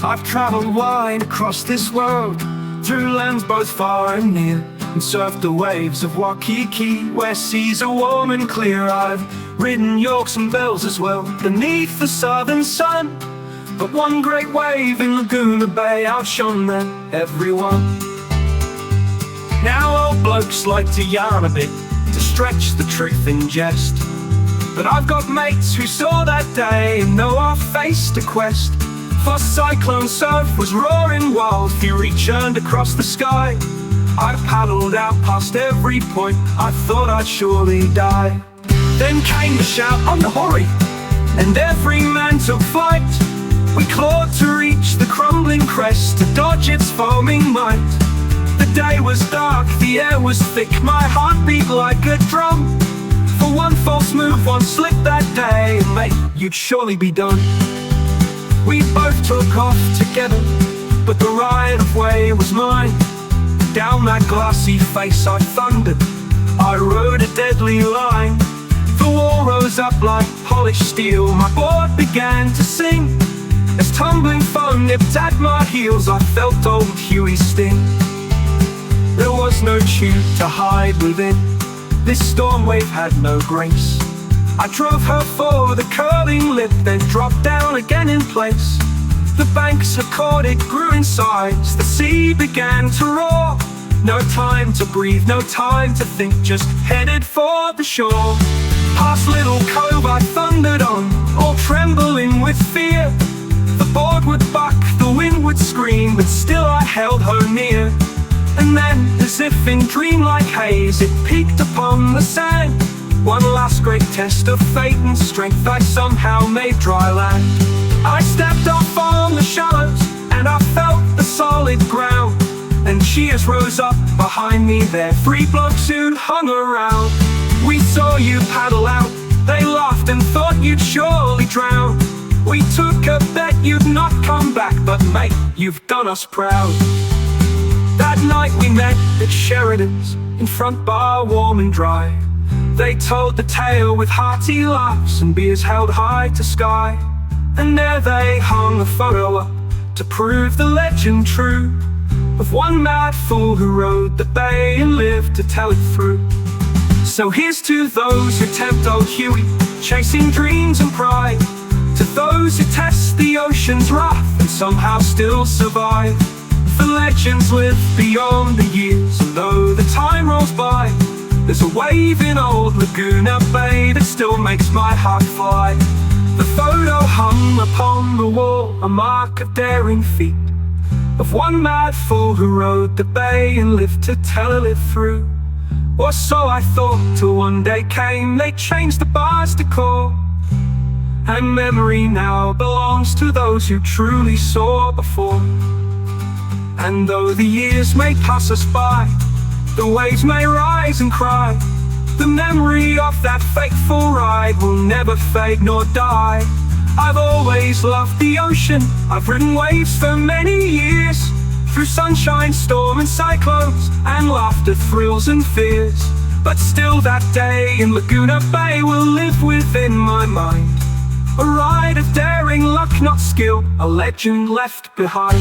I've traveled wide across this world, through lands both far and near, and surfed the waves of Waikiki, where seas are warm and clear. I've ridden Yorks and Bells as well, beneath the southern sun, but one great wave in Laguna Bay outshone them everyone. Now old blokes like to yarn a bit, to stretch the truth in jest, but I've got mates who saw that day and know I've faced a quest. For cyclone surf was roaring wild, fury churned across the sky. I paddled out past every point, I thought I'd surely die. Then came the shout on the Horry, and every man took flight. We clawed to reach the crumbling crest, to dodge its foaming might. The day was dark, the air was thick, my heart beat like a drum. For one false move, one slip that day, and mate, you'd surely be done. We both took off together, but the right of way was mine. Down that glassy face I thundered, I rode a deadly line. The wall rose up like polished steel, my board began to sing. As tumbling foam nipped at my heels, I felt old Huey's sting. There was no tube to hide within, this storm wave had no grace. I drove her for the curling lip, then dropped down again in place. The banks had caught, it grew in size, the sea began to roar. No time to breathe, no time to think, just headed for the shore. Past Little Cove I thundered on, all trembling with fear. The board would buck, the wind would scream, but still I held her near. And then, as if in dreamlike haze, it peaked upon the sand. One last great test of fate and strength, I somehow made dry land. I stepped off on the shallows, and I felt the solid ground. And cheers rose up behind me there, three blokes who'd hung around. We saw you paddle out, they laughed and thought you'd surely drown. We took a bet you'd not come back, but mate, you've done us proud. That night we met at Sheridan's, in front bar warm and dry. They told the tale with hearty laughs and beers held high to sky. And there they hung a photo up to prove the legend true, of one mad fool who rode the bay and lived to tell it through. So here's to those who tempt old Huey, chasing dreams and pride. To those who test the ocean's wrath and somehow still survive. For legends live beyond the years, and though the time rolls by, there's a wave in old Laguna Bay that still makes my heart fly. The photo hung upon the wall, a mark of daring feet, of one mad fool who rode the bay and lived to tell it through. Or so I thought, till one day came, they changed the bar's decor, and memory now belongs to those who truly saw before. And though the years may pass us by, the waves may rise and cry, the memory of that fateful ride will never fade nor die. I've always loved the ocean, I've ridden waves for many years, through sunshine, storm and cyclones, and laughter, thrills and fears. But still that day in Laguna Bay will live within my mind, a ride of daring, luck not skill, a legend left behind.